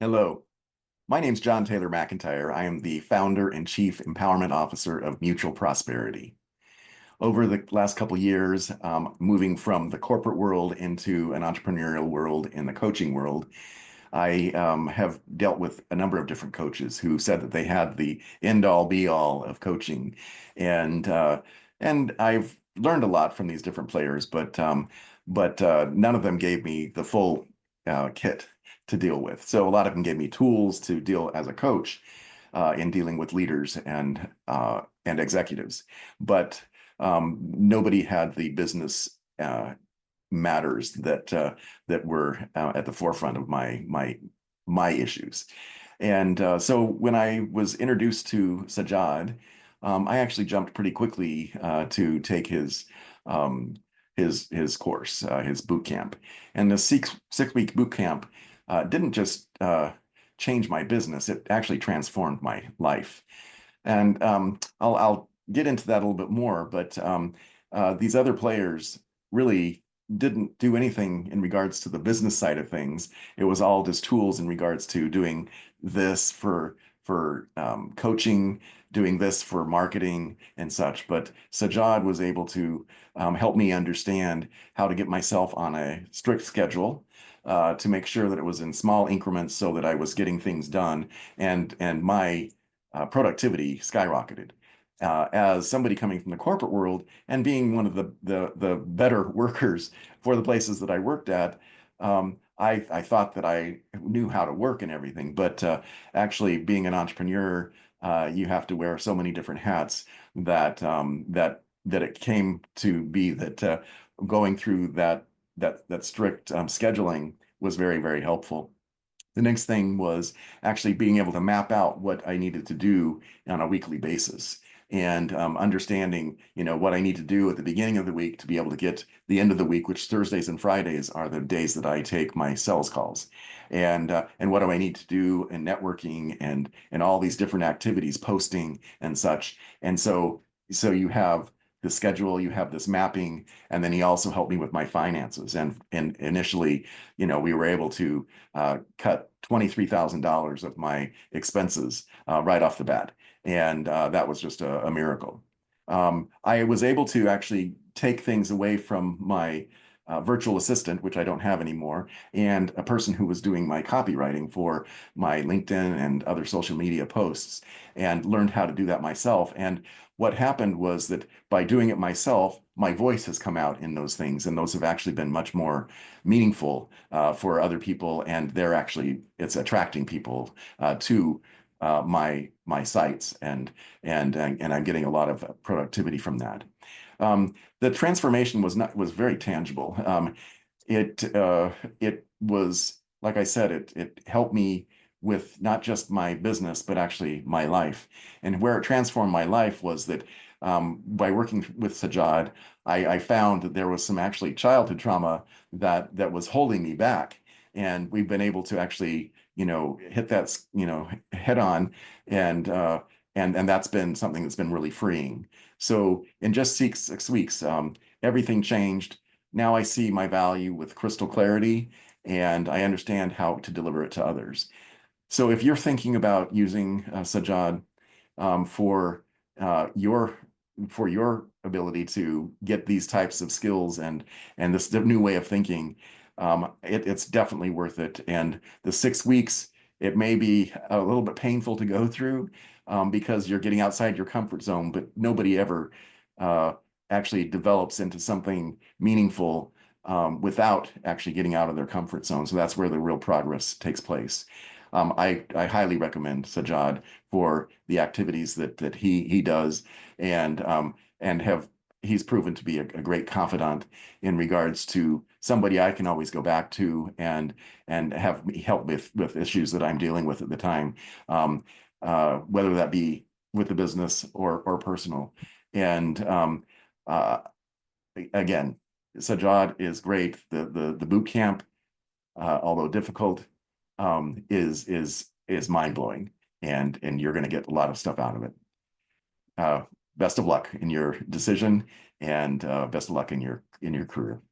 Hello, my name's John Taylor McEntire. I am the founder and chief empowerment officer of Mutual Prosperity. Over the last couple of years, moving from the corporate world into an entrepreneurial world in the coaching world, I have dealt with a number of different coaches who said that they had the end all be all of coaching, and and I've learned a lot from these different players, but none of them gave me the full kit to deal with. So a lot of them gave me tools to deal as a coach in dealing with leaders and executives, but nobody had the business matters that were at the forefront of my issues. And so when I was introduced to Sajad, I actually jumped pretty quickly to take um, his course, his boot camp. And the six week boot camp didn't just change my business; it actually transformed my life. And I'll get into that a little bit more, but these other players really didn't do anything in regards to the business side of things. It was all just tools in regards to doing this for coaching, doing this for marketing and such. But Sajad was able to help me understand how to get myself on a strict schedule. To make sure that it was in small increments so that I was getting things done and my productivity skyrocketed. As somebody coming from the corporate world and being one of the better workers for the places that I worked at, I thought that I knew how to work and everything, but actually being an entrepreneur, you have to wear so many different hats that it came to be that going through that strict scheduling was very, very helpful. The next thing was actually being able to map out what I needed to do on a weekly basis and understanding, what I need to do at the beginning of the week to be able to get the end of the week, which Thursdays and Fridays are the days that I take my sales calls. And what do I need to do in networking and all these different activities, posting and such. And so you have the schedule, you have this mapping, and then he also helped me with my finances. And initially, we were able to cut $23,000 of my expenses right off the bat. And that was just a miracle. I was able to actually take things away from my virtual assistant, which I don't have anymore, and a person who was doing my copywriting for my LinkedIn and other social media posts, and learned how to do that myself. And what happened was that by doing it myself, my voice has come out in those things, and those have actually been much more meaningful for other people, and it's attracting people to my sites, and I'm getting a lot of productivity from that. The transformation was very tangible. It was, like I said, it helped me with not just my business, but actually my life. And where it transformed my life was that by working with Sajad, I found that there was some actually childhood trauma that was holding me back. And we've been able to actually, hit that, head on, and and that's been something that's been really freeing. So in just six weeks, everything changed. Now I see my value with crystal clarity, and I understand how to deliver it to others. So if you're thinking about using Sajad um, for your ability to get these types of skills and this new way of thinking, it's definitely worth it. And the 6 weeks, it may be a little bit painful to go through because you're getting outside your comfort zone, but nobody ever uh, actually develops into something meaningful without actually getting out of their comfort zone. So that's where the real progress takes place. I highly recommend Sajad for the activities that he does, and have he's proven to be a great confidant in regards to somebody I can always go back to and have me help with issues that I'm dealing with at the time, whether that be with the business or personal. And uh, again, Sajad is great. The boot camp, although difficult, is mind blowing, and you're going to get a lot of stuff out of it. Uh, Best of luck in your decision, and best of luck in your career.